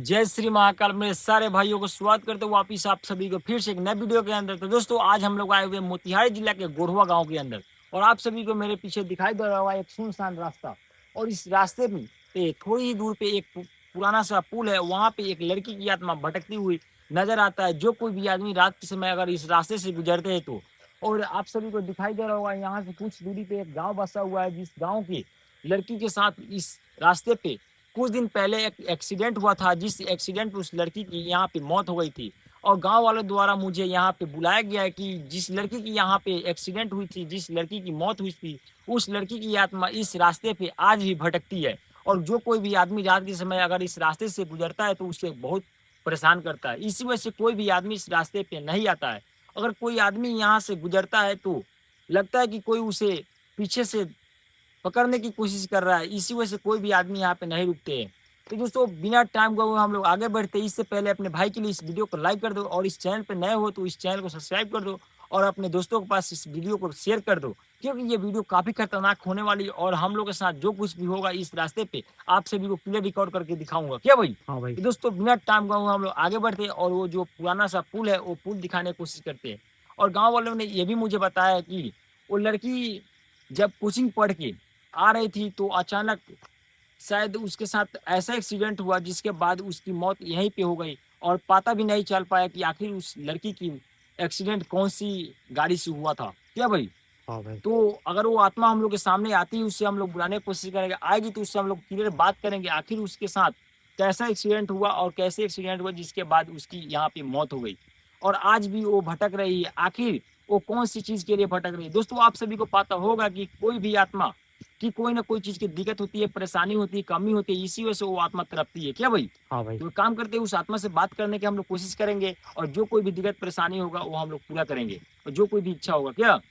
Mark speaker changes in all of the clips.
Speaker 1: जय श्री महाकाल। मेरे सारे भाइयों को स्वागत करते हुए वापिस आप सभी को फिर से एक नए वीडियो के अंदर। तो दोस्तों आज हम लोग आए हुए मोतिहारी जिला के गोढ़वा गांव के अंदर, और आप सभी को मेरे पीछे दिखाई दे रहा होगा एक सुनसान रास्ता। और इस रास्ते में थोड़ी ही दूर पे एक पुराना सा पुल है, वहाँ पे एक लड़की की आत्मा भटकती हुई नजर आता है। जो कोई भी आदमी रात के समय अगर इस रास्ते से गुजरते हैं तो, और आप सभी को दिखाई दे रहा होगा यहाँ से कुछ दूरी पे एक गाँव बसा हुआ है, जिस गाँव की लड़की के साथ इस रास्ते पे कुछ दिन पहले एक एक्सीडेंट हुआ था, जिस एक्सीडेंट में उस लड़की की यहाँ पे मौत हो गई थी। और गांव वालों द्वारा मुझे यहाँ पे बुलाया गया है कि जिस लड़की की यहाँ पे एक्सीडेंट हुई थी, जिस लड़की की मौत हुई थी, उस लड़की की आत्मा इस रास्ते पे आज भी भटकती है। और जो कोई भी आदमी रात के समय अगर इस रास्ते से गुजरता है तो उसे बहुत परेशान करता है। इसी वजह से कोई भी आदमी इस रास्ते पे नहीं आता है। अगर कोई आदमी यहाँ से गुजरता है तो लगता है कि कोई उसे पीछे से पकड़ने की कोशिश कर रहा है। इसी वजह से कोई भी आदमी यहाँ पे नहीं रुकते हैं। तो दोस्तों बिना टाइम गए हम लोग आगे बढ़ते हैं। इससे पहले अपने भाई के लिए इस वीडियो को लाइक कर दो, और इस चैनल पे नए हो तो इस चैनल को सब्सक्राइब कर दो, और अपने दोस्तों के पास इस वीडियो को शेयर कर दो, क्योंकि ये वीडियो काफी खतरनाक होने वाली है। और हम लोग के साथ जो कुछ भी होगा इस रास्ते पे आप सभी को क्लियर रिकॉर्ड करके दिखाऊंगा। क्या भाई?
Speaker 2: हाँ भाई।
Speaker 1: तो दोस्तों बिना टाइम गए हम लोग आगे बढ़ते हैं, और वो जो पुराना सा पुल है वो पुल दिखाने की कोशिश करते हैं। और गाँव वालों ने ये भी मुझे बताया कि वो लड़की जब कोचिंग पढ़ के आ रही थी तो अचानक शायद उसके साथ ऐसा एक्सीडेंट हुआ जिसके बाद उसकी मौत यहीं पे हो गई। और पता भी नहीं चल पाया कि आखिर उस लड़की की एक्सीडेंट कौन सी गाड़ी से हुआ था। क्या भाई?
Speaker 2: हाँ भाई।
Speaker 1: तो अगर वो आत्मा हम लोग के सामने आती है, उससे हम लोग बुलाने की कोशिश करेंगे, आएगी तो उससे हम लोग क्लियर बात करेंगे आखिर उसके साथ कैसा एक्सीडेंट हुआ और कैसे एक्सीडेंट हुआ जिसके बाद उसकी यहाँ पे मौत हो गई। और आज भी वो भटक रही है, आखिर वो कौन सी चीज के लिए भटक रही है। दोस्तों आप सभी को पता होगा कि कोई भी आत्मा की कोई ना कोई चीज की दिक्कत होती है, परेशानी होती है, कमी होती है, इसी वजह से वो आत्मा तड़पती है। क्या भाई?
Speaker 2: हाँ भाई।
Speaker 1: तो काम करते हैं, उस आत्मा से बात करने की हम लोग कोशिश करेंगे, और जो कोई भी दिक्कत परेशानी होगा वो हम लोग पूरा करेंगे, और जो कोई भी इच्छा होगा। क्या? तो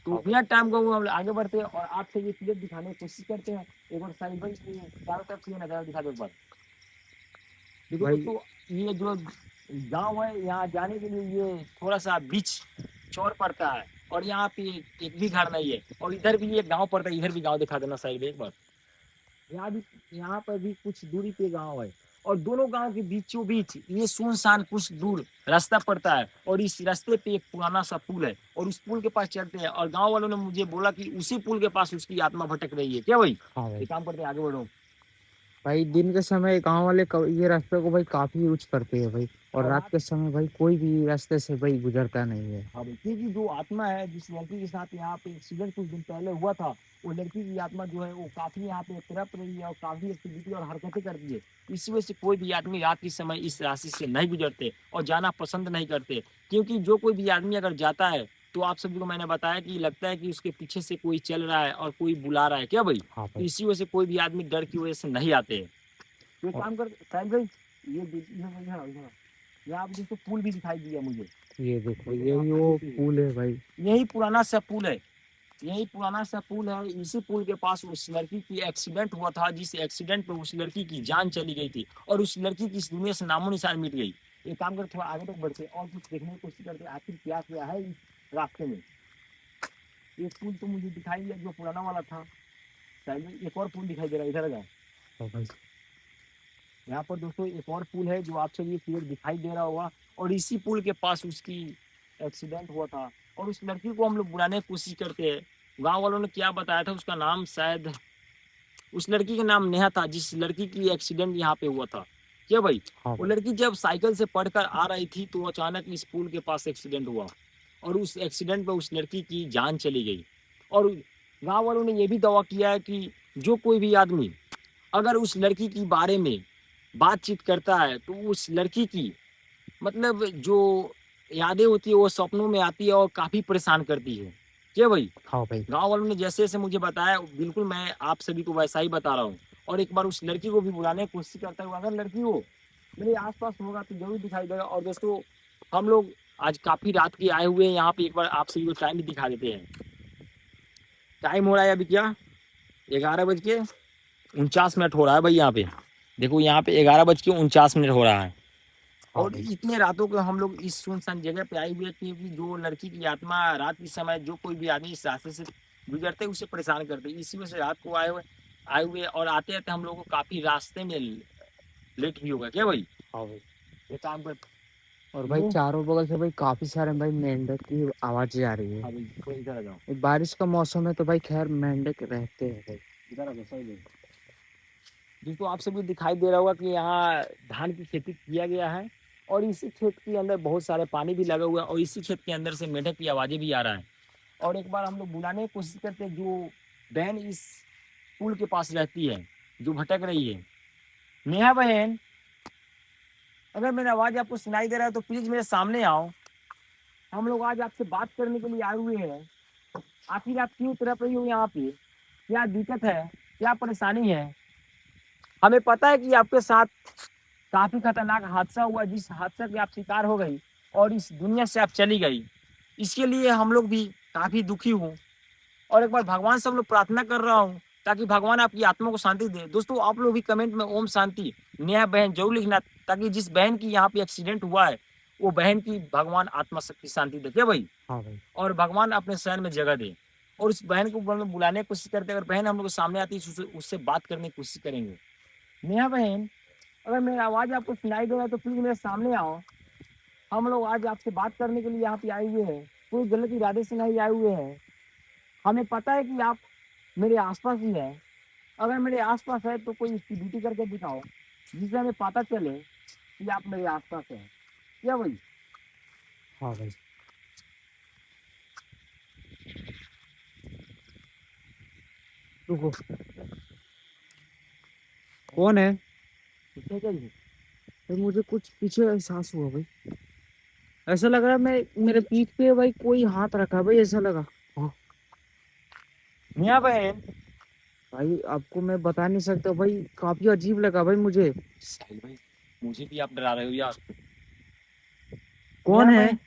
Speaker 2: हाँ भाई।
Speaker 1: बिना टाइम को हम आगे बढ़ते हैं, और आपसे ये क्लिप दिखाने की कोशिश करते हैं। एक बार साइड बाई चारों तरफ से ये नजारा दिखा दो एक बार। देखो
Speaker 2: भाई।
Speaker 1: दोस्तों, ये जो गांव है यहाँ जाने के लिए ये थोड़ा सा बीच चौर पड़ता है, और यहाँ पे एक भी घर नहीं है। और इधर भी एक गांव पड़ता है, इधर भी गांव दिखा देना साइड एक बार। यहाँ भी, यहाँ पर भी कुछ दूरी पे गांव है, और दोनों गांव के बीचों बीच ये सुनसान कुछ दूर रास्ता पड़ता है। और इस रास्ते पे एक पुराना सा पुल है, और उस पुल के पास चलते हैं। और गांव वालों ने मुझे बोला कि उसी पुल के पास उसकी आत्मा भटक रही है। क्या भाई?
Speaker 2: हाँ
Speaker 1: ये
Speaker 2: भाई।
Speaker 1: काम करते हैं, आगे बढ़ो।
Speaker 2: भाई दिन के समय गांव वाले ये रास्ते को भाई काफी यूज करते हैं भाई। और
Speaker 1: और
Speaker 2: रात
Speaker 1: रात,
Speaker 2: के समय भाई कोई भी रास्ते से भाई गुजरता नहीं है।
Speaker 1: हाँ भाई, क्योंकि जो आत्मा है जिस लड़की के साथ यहाँ पे एक्सीडेंट कुछ दिन पहले हुआ था, वो लड़की की आत्मा जो है वो काफी यहाँ पे तड़प रही है, और काफी एक्टिविटी और हरकतें करती है। इसी वजह से कोई भी आदमी रात के समय इस रास्ते से नहीं गुजरते और जाना पसंद नहीं करते। क्योंकि जो कोई भी आदमी अगर जाता है तो आप सभी को मैंने बताया कि लगता है कि उसके पीछे से कोई चल रहा है और कोई बुला रहा है। क्या भाई?
Speaker 2: हाँ
Speaker 1: तो
Speaker 2: भाई।
Speaker 1: इसी वजह से कोई भी आदमी डर की वजह से नहीं आते हैं। तो एक
Speaker 2: और
Speaker 1: काम कर साहिल भाई, ये यहाँ पे दोस्तों पुल भी दिखाई दिया मुझे।
Speaker 2: ये देखो
Speaker 1: देखो
Speaker 2: यही
Speaker 1: आप
Speaker 2: वो
Speaker 1: देखिए,
Speaker 2: पुल है भाई।
Speaker 1: यही पुराना सा पुल है, यही पुराना सा पुल है। इसी पुल के पास उस लड़की की एक्सीडेंट हुआ था, जिस एक्सीडेंट में उस लड़की की जान चली गई थी, और उस लड़की की इस दुनिया से नामो निशान मिट गई। ये काम कर थोड़ा आगे तक बढ़ते और कुछ देखने की कोशिश करते आखिर क्या क्या है इस रास्ते में। एक पुल तो मुझे दिखाई दिया जो पुराना वाला था, शायद एक और पुल दिखाई दे रहा है इधर का।
Speaker 2: हाँ भाई।
Speaker 1: यहाँ पर दोस्तों एक और पुल है जो आपसे ये क्लियर दिखाई दे रहा होगा, और इसी पुल के पास उसकी एक्सीडेंट हुआ था। और उस लड़की को हम लोग बुलाने की कोशिश करते हैं। गांव वालों ने क्या बताया था, उसका नाम शायद, उस लड़की का नाम नेहा था, जिस लड़की की एक्सीडेंट यहाँ पे हुआ था। क्या भाई?
Speaker 2: हाँ
Speaker 1: वो
Speaker 2: भाई।
Speaker 1: लड़की जब साइकिल से पढ़कर आ रही थी तो अचानक इस पुल के पास एक्सीडेंट हुआ, और उस एक्सीडेंट में उस लड़की की जान चली गई। और गांव वालों ने यह भी दावा किया है कि जो कोई भी आदमी अगर उस लड़की के बारे में बातचीत करता है तो उस लड़की की मतलब जो यादें होती है वो सपनों में आती है और काफी परेशान करती है। क्या भाई?
Speaker 2: हाँ भाई।
Speaker 1: गांव वालों ने जैसे जैसे मुझे बताया बिल्कुल मैं आप सभी को वैसा ही बता रहा हूँ। और एक बार उस लड़की को भी बुलाने की कोशिश करता हूँ, अगर लड़की हो मेरे आसपास होगा तो जरूर दिखाई देगा। और दोस्तों हम लोग आज काफी रात के आए हुए हैं यहाँ पे, एक बार आप सभी को टाइम भी दिखा देते हैं। टाइम हो रहा है अभी क्या, 11:49 हो रहा है भाई यहाँ पे। देखो यहाँ पे 11:49 हो रहा है।
Speaker 2: हाँ
Speaker 1: और
Speaker 2: भाई।
Speaker 1: इतने रातों को हम लोग इस सुनसान जगह पे आए हुए थे कि जो लड़की की आत्मा रात के समय जो कोई भी आदमी इस रास्ते से गुजरते उसे परेशान करते, इसी वजह से रात को आए हुए और आते आते हम लोग को काफी रास्ते में लेट भी होगा क्या भाई?
Speaker 2: हाँ भाई।
Speaker 1: ये काम कर।
Speaker 2: और भाई
Speaker 1: वो
Speaker 2: चारों बगल से भाई काफी सारे भाई मेंढक की आवाज आ रही है।
Speaker 1: हाँ भाई, कोई इधर आ जाओ।
Speaker 2: ये बारिश का मौसम है तो भाई खैर मेंढक रहते हैं भाई।
Speaker 1: इधर आ जाओ, सही है। दोस्तों आप सभी दिखाई दे रहा होगा कि यहाँ धान की खेती किया गया है, और इसी खेत के अंदर बहुत सारे पानी भी लगा हुआ है, और इसी खेत के अंदर से मेंढक की आवाजें भी आ रहा है। और एक बार हम लोग बुलाने की कोशिश करते हैं, जो बहन इस पुल के पास रहती है, जो भटक रही है। नेहा बहन, अगर मेरा आवाज आपको सुनाई दे रहा है तो प्लीज मेरे सामने आओ। हम लोग आज आपसे बात करने के लिए आए हुए हैं। आखिर आप क्यों तरफ रही हो यहाँ पे? क्या दिक्कत है? क्या परेशानी है? हमें पता है कि आपके साथ काफी खतरनाक हादसा हुआ, जिस हादसा के आप शिकार हो गई और इस दुनिया से आप चली गई। इसके लिए हम लोग भी काफी दुखी हूँ, और एक बार भगवान से हम लोग प्रार्थना कर रहा हूँ ताकि भगवान आपकी आत्मा को शांति दे। दोस्तों आप लोग भी कमेंट में ओम शांति नेहा बहन जरूर लिखना, ताकि जिस बहन की यहाँ पे एक्सीडेंट हुआ है वो बहन की भगवान आत्मा की शांति दे, क्या भाई?
Speaker 2: हाँ भाई।
Speaker 1: और भगवान अपने शरण में जगह दे। और उस बहन को हम लोग बुलाने की कोशिश करते हैं, अगर बहन हम लोग के सामने आती है तो उससे बात करने की कोशिश करेंगे। नेहा बहन, अगर मेरा आवाज आपको सुनाई दे रहा है तो प्लीज मेरे सामने आओ। हम लोग आज आपसे बात करने के लिए यहाँ पे आए हुए हैं, कोई गलत इरादे से नहीं आए हुए हैं। हमें पता है कि आप मेरे आसपास ही है। अगर मेरे आसपास है तो कोई इसकी ड्यूटी करके दिखाओ, जिससे हमें पता चले कि आप मेरे आसपास हैं, क्या भाई?
Speaker 2: हाँ भाई। रुको, कौन है?
Speaker 1: कितने का ही?
Speaker 2: भाई मुझे कुछ पीछे एहसास हुआ भाई। ऐसा लग रहा है मैं मेरे पीठ पे भाई कोई हाथ रखा है भाई, ऐसा लगा। हाँ
Speaker 1: मियाँ बहन।
Speaker 2: भाई, आपको मैं बता नहीं सकता भाई, काफी अजीब लगा भाई मुझे।
Speaker 1: साहिल भाई, मुझे भी आप डरा रहे हो यार।
Speaker 2: कौन है?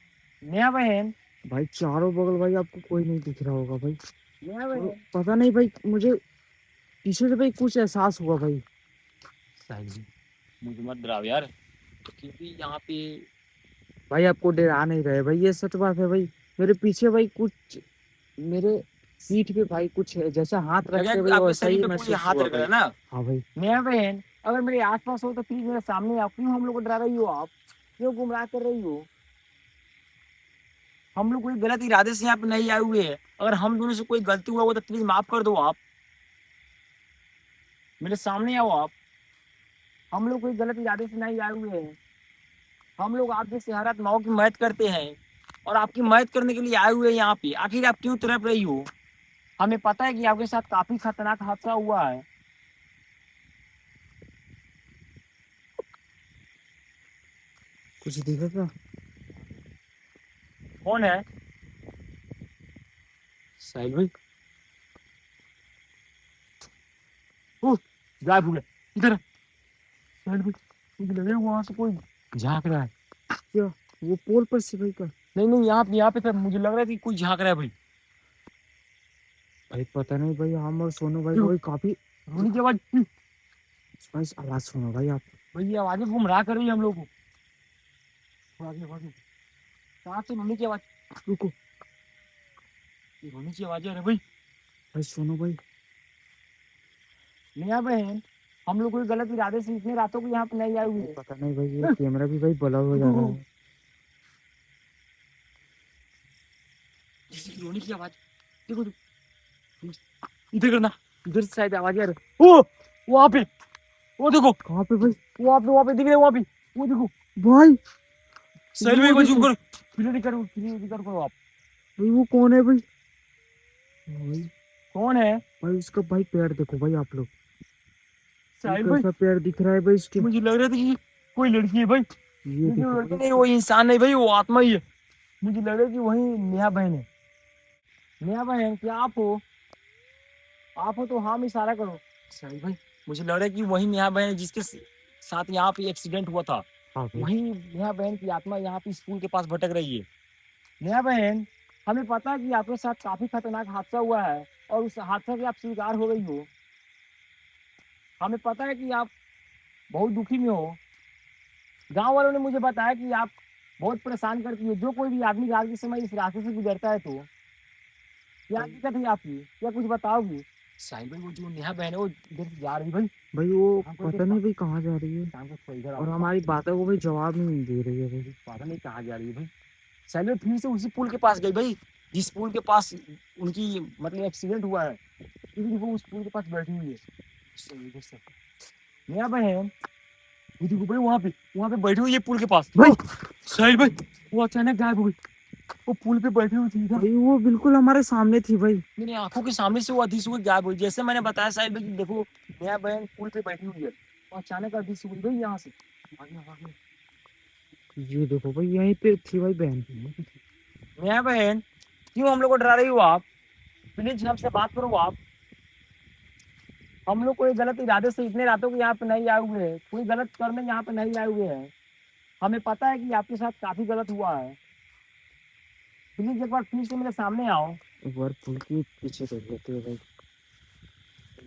Speaker 1: मियाँ बहन।
Speaker 2: भाई चारों बगल भाई आपको कोई नहीं दिख रहा होगा भाई।
Speaker 1: मियाँ
Speaker 2: और
Speaker 1: बहन।
Speaker 2: पता नहीं भाई, मुझे पीछे से भाई कुछ एहसास हुआ भाई।
Speaker 1: साहिल जी, मुझे मत डराओ यार, क्योंकि यहाँ पे
Speaker 2: भाई आपको डरा नहीं रहे भाई, ये सच बात है भाई। मेरे पीछे भाई कुछ, मेरे पीठ पे भाई कुछ है, जैसा हाथ
Speaker 1: लगा
Speaker 2: रखते
Speaker 1: कि
Speaker 2: भाई
Speaker 1: आपके
Speaker 2: वैसा
Speaker 1: शरीर
Speaker 2: ही
Speaker 1: पे कोई
Speaker 2: महसूस
Speaker 1: हाथ
Speaker 2: हुआ
Speaker 1: रख रहा
Speaker 2: भाई।
Speaker 1: है ना।
Speaker 2: हाँ भाई।
Speaker 1: मियाँ बहन, अगर मेरे आसपास हो तो प्लीज मेरे सामने आओ। क्यों हम लोग को डरा रही हो आप? क्यों गुमराह कर रही हो? हम लोग कोई गलत इरादे से यहाँ पे नहीं आए हुए हैं। अगर हम दोनों से कोई गलती हुआ हो तो प्लीज माफ कर दो आप। मेरे सामने आओ आप। हम लोग कोई गलत इरादे से नहीं आए हुए हैं। हम लोग आपके सेहरत माओ की मदद करते हैं, और आपकी मदद करने के लिए आए हुए हैं यहाँ पे। आखिर आप क्यों तड़प रही हो? हमें पता है कि आपके साथ काफी खतरनाक हादसा हुआ है।
Speaker 2: कुछ दिखा था?
Speaker 1: कौन है? साहिल भाई। ओह, गायब हो गया। इधर आ। साहिल भाई, मुझे लग रहा है वहां से कोई झांक रहा है।
Speaker 2: क्या? वो पोल पर से भाई का?
Speaker 1: नहीं नहीं, यहाँ पे था, मुझे लग रहा है कि कोई झांक रहा है भाई।
Speaker 2: भाई पता नहीं भाई, हम और सोनू भाई को
Speaker 1: क्यों?
Speaker 2: भाई काफी।
Speaker 1: रोनी की आवाज।
Speaker 2: भाई आवाज सुनो भाई आप।
Speaker 1: भाई ये आवाजें गुमराह कर रही है हम लोग को। आगे आगे, कहाँ से रोनी की आवाज?
Speaker 2: रुको
Speaker 1: ये रोनी की आवाज है भाई।
Speaker 2: भाई, सोनू भाई।
Speaker 1: मियाँ बहन, हम लोग कोई गलत इरादे से इतने रातों को यहाँ पे नहीं आए हुए हैं।
Speaker 2: पता नहीं भाई, ये कैमरा भी भाई ब्लर हो जा रहा है।
Speaker 1: किसी की रोने की आवाज। देखो देखो, इधर करना। इधर से शायद आवाज आ रही। ओ, वहां पे, वो देखो।
Speaker 2: कहाँ पे भाई?
Speaker 1: वहां पे दिख रहे, वहां पे। वो देखो।
Speaker 2: भाई
Speaker 1: साहिल भाई
Speaker 2: वो
Speaker 1: को जूम
Speaker 2: देखो।
Speaker 1: करो। क्लियर करो आप।
Speaker 2: भाई वो कौन है भाई? भाई
Speaker 1: कौन है?
Speaker 2: भाई उसका भाई पैर देखो भाई आप लोग।
Speaker 1: साहिल भाई,
Speaker 2: कैसा पैर दिख रहा है भाई इसके?
Speaker 1: मुझे लग रहा था कि कोई लड़की है भाई।
Speaker 2: ये
Speaker 1: लेकिन वो
Speaker 2: देखो
Speaker 1: लड़की
Speaker 2: भाई।
Speaker 1: नहीं, वो इंसान नहीं भाई, वो आत्मा ही है। मुझे लग रहा है कि वही नेहा बहन है। नेहा बहन, क्या आप हो? आप हो तो हाँ में इशारा करो। साहिल भाई, मुझे लग रहा है कि वही नेहा बहन है जिसके साथ यहाँ पे एक्सीडेंट हुआ था।
Speaker 2: हाँ भाई।
Speaker 1: वही नेहा बहन की आत्मा यहाँ पे स्कूल के पास भटक रही है। नेहा बहन, हमें पता है कि आपके साथ काफी खतरनाक हादसा हुआ है, और उस हादसे के आप शिकार हो गई हो। हमें पता है कि आप बहुत दुखी में हो। गांव वालों ने मुझे बताया कि आप बहुत परेशान करती है जो कोई भी आदमी रात के समय इस रास्ते से गुजरता है। तो क्या दिक्कत है आपकी? क्या कुछ बताओगी? साहिल भाई वो जो नेहा बहन है वो इधर से जा रही भाई।
Speaker 2: भाई वो
Speaker 1: हमको
Speaker 2: पता नहीं भाई कहाँ जा रही है,
Speaker 1: शाम को इधर
Speaker 2: और
Speaker 1: आओ।
Speaker 2: हमारी बातों को भाई जवाब नहीं दे रही है भाई।
Speaker 1: पता नहीं कहाँ जा रही है भाई। साहिल भाई फिर से उसी पुल के पास गई भाई, जिस पुल के पास उनकी मतलब एक्सीडेंट हुआ है, क्योंकि वो उस पुल के पास बैठी हुई है। इधर से नेहा बहन, वो देखो भाई वहाँ पे बैठी हुई है पुल के पास
Speaker 2: भाई
Speaker 1: साहिल भाई। वो अचानक गायब हो गई, वो पुल पे बैठी हुई थी इधर,
Speaker 2: भाई वो बिल्कुल हमारे सामने थी भाई।
Speaker 1: मेरी आंखों के सामने से वो अदृश्य हुई गायब हुई। जैसे मैंने बताया साहिल भाई कि देखो नेहा बहन पुल पे बैठी हुई है, वो अचानक अदृश्य हुई भाई यहाँ से।
Speaker 2: ये देखो भाई यहीं पे थी भाई बहन।
Speaker 1: नेहा बहन, क्यों हम लोग को डरा रही हो आप? प्लीज हमसे बात करो आप। हम लोग कोई गलत इरादे से इतने रातों को यहाँ पे नहीं आए हुए हैं, कोई गलत करने यहाँ पे नहीं आए हुए हैं। हमें पता है कि आपके साथ काफी गलत हुआ है। प्लीज एक बार फिर से मेरे सामने आओ।
Speaker 2: एक बार पुल के पीछे देख लेते हैं भाई।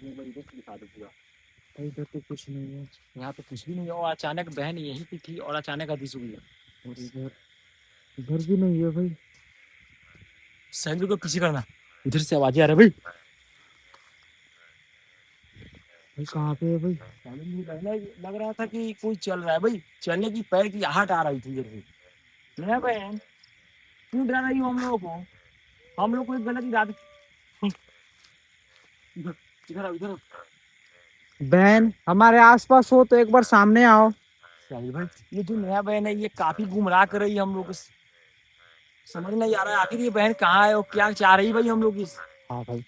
Speaker 1: दिखा दो पूरा।
Speaker 2: भाई इधर तो कुछ नहीं है,
Speaker 1: यहाँ पे कुछ भी नहीं है और अचानक बहन यहीं पे थी और अचानक अदृश्य हुई है।
Speaker 2: और इधर इधर भी नहीं है भाई।
Speaker 1: सैलरी को पीछे करना, इधर से आवाजें आ रही है भाई।
Speaker 2: भाई कहाँ पे है भाई?
Speaker 1: पहले लग रहा था कि कोई चल रहा है भाई, चलने की पैर की आहट आ रही थी इधर से। मैं बहन, क्यों डरा रही हो हम लोगों को? हम लोग कोई गलत इरादे। इधर इधर आओ, इधर आओ।
Speaker 2: बहन हमारे आसपास हो तो एक बार सामने आओ।
Speaker 1: साहिल भाई, ये जो नया बहन है ये काफी गुमराह कर रही है हम लोग को। समझ नहीं आ रहा है आखिर ये बहन कहाँ है और क्या चाह रही है भाई हम लोग की।
Speaker 2: हाँ भाई।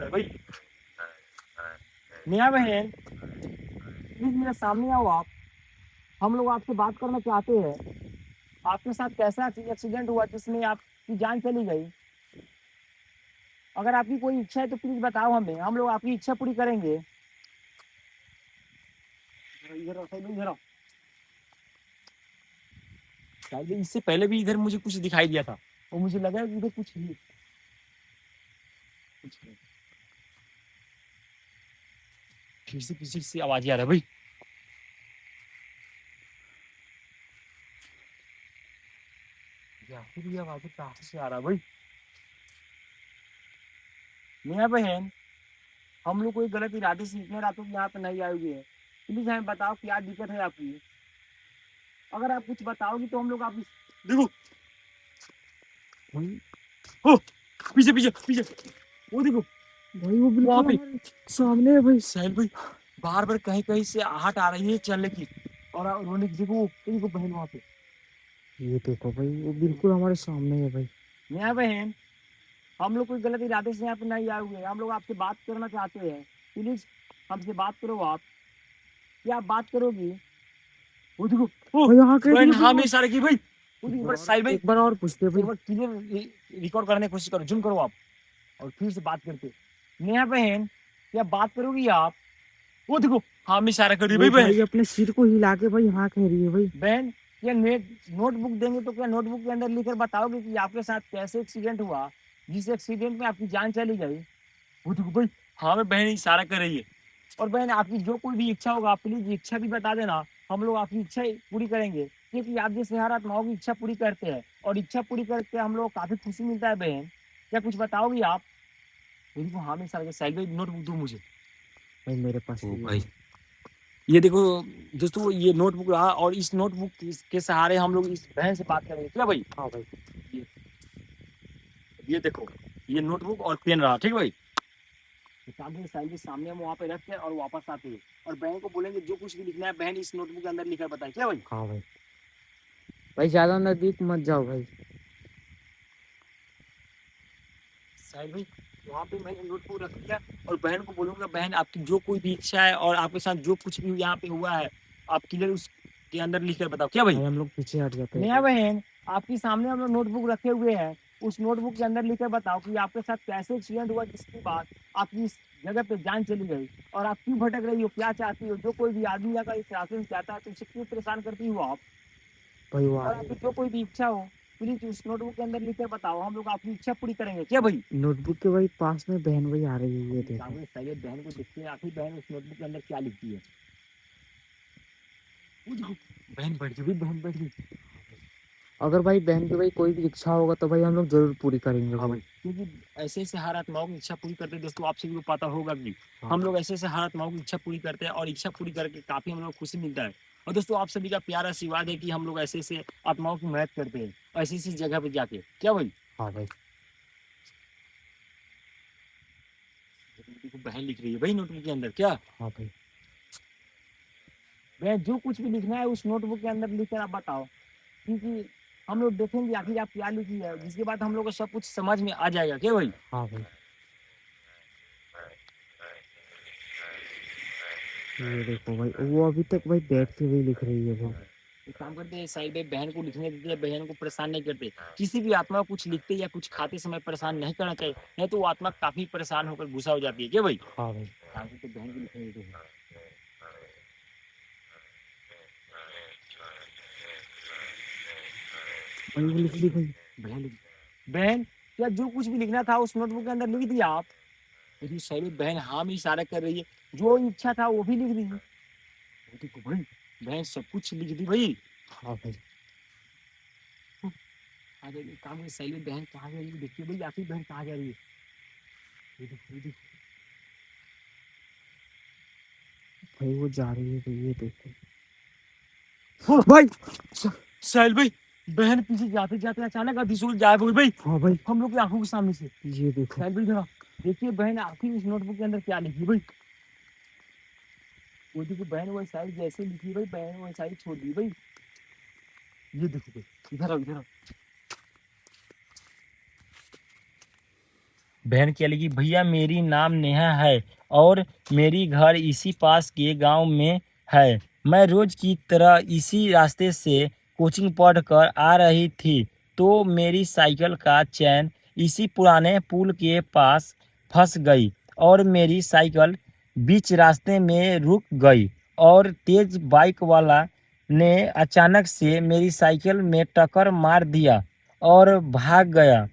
Speaker 1: भाई नया बहन, प्लीज मेरे सामने आओ आप। हम लोग आपसे बात करना चाहते हैं। आपके साथ कैसा एक्सीडेंट हुआ जिसमें आपकी जान चली गई? अगर आपकी कोई इच्छा है तो प्लीज बताओ हमें, हम लोग आपकी इच्छा पूरी करेंगे। इधर आओ, साइड में इधर आओ। शायद इससे पहले भी इधर मुझे कुछ दिखाई दिया था और मुझे लगा कि इधर कुछ नहीं। फिर से पीछे से आवाज आ रहा है भाई। फिर ये आवाज कहाँ से आ रहा है भाई? मेरा बहन, हम लोग कोई गलत इरादे से इतने रातों को यहाँ पे नहीं आए हुए हैं। प्लीज हमें बताओ क्या दिक्कत है आपकी। अगर आप कुछ बताओगी तो हम लोग आप देखो
Speaker 2: भाई
Speaker 1: हो, पीछे पीछे पीछे वो देखो
Speaker 2: भाई वो बिल्कुल
Speaker 1: वहाँ पे
Speaker 2: हमारे सामने है भाई।
Speaker 1: साहिल भाई, बार बार कहीं कहीं से आहट आ रही है चलने की। और रोने की देखो, देखो बहन वहाँ पे।
Speaker 2: ये देखो भाई वो बिल्कुल हमारे सामने है भाई।
Speaker 1: मेरा बहन, हम लोग कोई गलत इरादे से यहाँ पे नहीं आए हुए हैं, हम लोग आपसे बात करना चाहते हैं। प्लीज हमसे बात करो आप। क्या आप बात करोगी? वो देखो ओ,
Speaker 2: भाई यहाँ कह
Speaker 1: बहन
Speaker 2: दिया
Speaker 1: हाँ
Speaker 2: भाई।
Speaker 1: में इशारा की भाई। वो देखो बस साहिल भाई,
Speaker 2: एक बार और पूछते
Speaker 1: एक
Speaker 2: भाई।
Speaker 1: बार क्लियर रिकॉर्ड करने की कोशिश करो, जूम करो आप और फिर से बात करते। नेहा बहन, क्या बात करोगी आप? वो देखो हाँ में इशारा कर रही है
Speaker 2: वो
Speaker 1: भाई बहन।
Speaker 2: भाई अपने सिर को हिला के भाई हाँ कह रही है भाई।
Speaker 1: बहन, क्या नोटबुक देंगे तो क्या नोटबुक के अंदर लिखकर बताओगे कि आपके साथ कैसे एक्सीडेंट हुआ, जिस एक्सीडेंट में आपकी जान चली गई? वो देखो भाई हाँ में बहन इशारा कर रही है। और बहन आपकी जो कोई भी इच्छा होगा प्लीज इच्छा भी बता देना, हम लोग आपकी इच्छा पूरी करेंगे। क्योंकि आप जैसे हर आत्माओं की इच्छा पूरी करते हैं और इच्छा पूरी करके हम लोग काफी खुशी मिलता है। बहन क्या कुछ बताओगी आप? देखो हाँ में इशारा साइड में नोटबुक दो मुझे।
Speaker 2: भाई मेरे पास
Speaker 1: ओ
Speaker 2: ये है।
Speaker 1: भाई, ये देखो दोस्तों ये नोटबुक रहा और इस नोटबुक के सहारे हम लोग इस बहन से बात करेंगे। क्या भाई?
Speaker 2: हाँ भाई।
Speaker 1: ये देखो ये नोटबुक और पेन रहा, ठीक है भाई। सामने साइड के सामने हम वहाँ पे रख के और वापस आते हैं और बहन को बोलेंगे जो कुछ भी लिखना है बहन इस नोटबुक के अंदर लिखकर बताए। क्या भाई?
Speaker 2: हाँ भाई। भाई ज्यादा नजदीक मत जाओ भाई।
Speaker 1: साहिल भाई, वहाँ पे मैंने नोटबुक रख दिया और बहन को बोलूंगा बहन आपकी जो कोई भी इच्छा है और आपके साथ जो कुछ भी यहाँ पे हुआ है आप क्लियर उसके अंदर लिख कर बताओ। क्या भाई?
Speaker 2: भाई हम लोग पीछे हट जाते हैं
Speaker 1: नया
Speaker 2: भाई।
Speaker 1: बहन, आपके सामने हम लोग नोटबुक रखे हुए हैं, उस नोटबुक के अंदर लिखकर बताओ कि आपके साथ कैसे एक्सीडेंट हुआ जिसके बाद आपकी इस जगह पे जान चली गई और आप क्यों भटक रही हो, क्या चाहती हो, जो कोई भी आदमी अगर इस रास्ते में चाहता है तो उसे क्यों परेशान करती हो आप?
Speaker 2: भाई वो
Speaker 1: और आपकी जो कोई भी इच्छा हो प्लीज उस नोटबुक के अंदर लिखकर बताओ, हम लोग आपकी इच्छा पूरी करेंगे। क्या भाई?
Speaker 2: नोटबुक के भाई पास में बहन भाई आ रही है, ये देखो।
Speaker 1: सामने पहले बहन को देखते हैं आखिर बहन उस नोटबुक के अंदर क्या लिखती है। वो देखो, बहन बैठ गई, बहन बैठ गई।
Speaker 2: अगर भाई बहन की भाई कोई भी इच्छा होगा तो भाई हम लोग जरूर पूरी करेंगे
Speaker 1: हाँ
Speaker 2: भाई।
Speaker 1: भाई, क्योंकि ऐसे ऐसे हर आत्माओं की इच्छा पूरी करते हैं दोस्तों, आप सभी को पता होगा कि
Speaker 2: हाँ।
Speaker 1: हम लोग ऐसे ऐसे हर आत्माओं की इच्छा पूरी करते हैं और इच्छा पूरी करके काफी हम लोग खुशी मिलता है। और दोस्तों आप सभी का प्यारा आशीर्वाद है कि हम लोग ऐसे ऐसे आत्माओं की मदद करते हैं ऐसी ऐसी जगह पे जाके, क्या भाई?
Speaker 2: हाँ भाई।
Speaker 1: देखो बहन लिख रही है भाई नोटबुक के अंदर, क्या?
Speaker 2: हाँ भाई।
Speaker 1: बहन जो कुछ भी लिखना है उस नोटबुक के अंदर लिख कर आप बताओ, क्योंकि हम लोग देखेंगे आखिर आप क्या लिखी है, जिसके बाद हम लोग को सब कुछ समझ में आ जाएगा, क्या भाई?
Speaker 2: हाँ भाई। ये देखो भाई, वो अभी तक भाई बैठ के वही लिख रही है भाई।
Speaker 1: एक काम करते हैं साइड में बहन को लिखने देते हैं, बहन को परेशान नहीं करते। किसी भी आत्मा को कुछ लिखते या कुछ खाते समय परेशान नहीं करना चाहिए, नहीं तो वो आत्मा काफी परेशान होकर गुस्सा हो जाती है, क्या भाई?
Speaker 2: हाँ भाई।
Speaker 1: आगे तो बहन को लिखने देते हैं।
Speaker 2: भाई वो लिख ली भाई।
Speaker 1: बहन बहन क्या जो कुछ भी लिखना था उस नोटबुक के अंदर लिख दिया आप? मेरी सही बहन हाँ में इशारा कर रही है, जो इच्छा था वो भी लिख दी। देखो भाई बहन सब कुछ लिख दी भाई।
Speaker 2: हाँ भाई।
Speaker 1: आगे एक काम है, सैली बहन कहाँ जा रही है देखिए भाई, आखिर बहन कहाँ जा रही है? ये देखो, ये देखो।
Speaker 2: भाई वो जा रही है भाई, ये देखो भाई।
Speaker 1: साहिल भाई बहन पीछे जाते जाते अचानक अधिसूल गायब हो गई भाई,
Speaker 2: हाँ भाई।
Speaker 1: हम लोग की आंखों के सामने से।
Speaker 2: ये देखो।
Speaker 1: साहिल भाई जरा देखिए बहन आखिर इस नोटबुक के अंदर क्या लिखी भाई। वो देखो बहन वो साइड जैसे लिखी भाई, बहन वो साइड छोड़ दी भाई। ये देखो भाई, इधर आओ इधर आओ। बहन क्या लिखी, भैया मेरी नाम नेहा है और मेरी घर इसी पास के गांव में है। मैं रोज की तरह इसी रास्ते से कोचिंग पढ़ कर आ रही थी तो मेरी साइकिल का चैन इसी पुराने पुल के पास फंस गई और मेरी साइकिल बीच रास्ते में रुक गई और तेज बाइक वाला ने अचानक से मेरी साइकिल में टक्कर मार दिया और भाग गया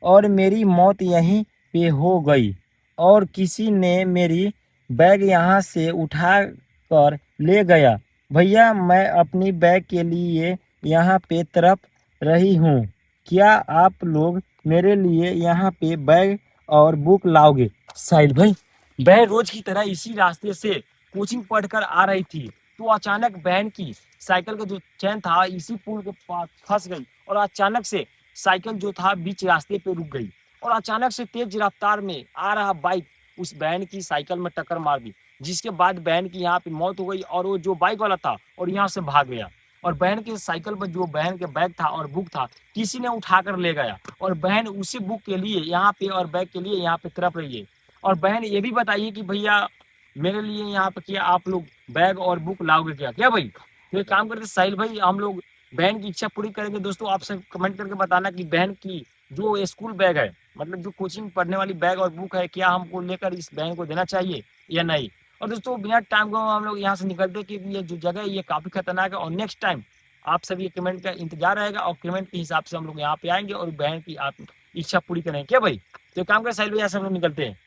Speaker 1: और मेरी मौत यहीं पे हो गई। और किसी ने मेरी बैग यहाँ से उठा कर ले गया। भैया मैं अपनी बैग के लिए यहाँ पे तड़प रही हूँ, क्या आप लोग मेरे लिए यहाँ पे बैग और बुक लाओगे? साहिल भाई बहन रोज की तरह इसी रास्ते से कोचिंग पढ़कर आ रही थी तो अचानक बहन की साइकिल का जो चैन था इसी पुल के पास फंस गई और अचानक से साइकिल जो था बीच रास्ते पे रुक गई और अचानक से तेज रफ्तार में आ रहा बाइक उस बहन की साइकिल में टक्कर मार दी, जिसके बाद बहन की यहाँ पे मौत हो गई और वो जो बाइक वाला था और यहाँ से भाग गया। और बहन के साइकिल पर जो बहन के बैग था और बुक था किसी ने उठा कर ले गया और बहन उसी बुक के लिए यहाँ पे और बैग के लिए यहाँ पे तड़प रही है। और बहन ये भी बताइए कि भैया मेरे लिए यहाँ पे क्या आप लोग बैग और बुक लाओगे क्या, क्या भाई? तो एक काम करते साहिल भाई, हम लोग बहन की इच्छा पूरी करेंगे। दोस्तों आप सब कमेंट करके बताना कि बहन की जो स्कूल बैग है, मतलब जो कोचिंग पढ़ने वाली बैग और बुक है, क्या हमको लेकर इस बहन को देना चाहिए या नहीं? और दोस्तों बिना टाइम को हम लोग यहाँ से निकलते कि ये जो जगह है ये काफी खतरनाक है और नेक्स्ट टाइम आप सभी कमेंट का इंतजार रहेगा और कमेंट के हिसाब से हम लोग यहाँ पे आएंगे और बहन की आप इच्छा पूरी करेंगे, क्या भाई? तो एक काम करें साहिल भाई, यहाँ से हम लोग निकलते हैं।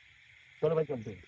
Speaker 1: चलो भाई चलते हैं।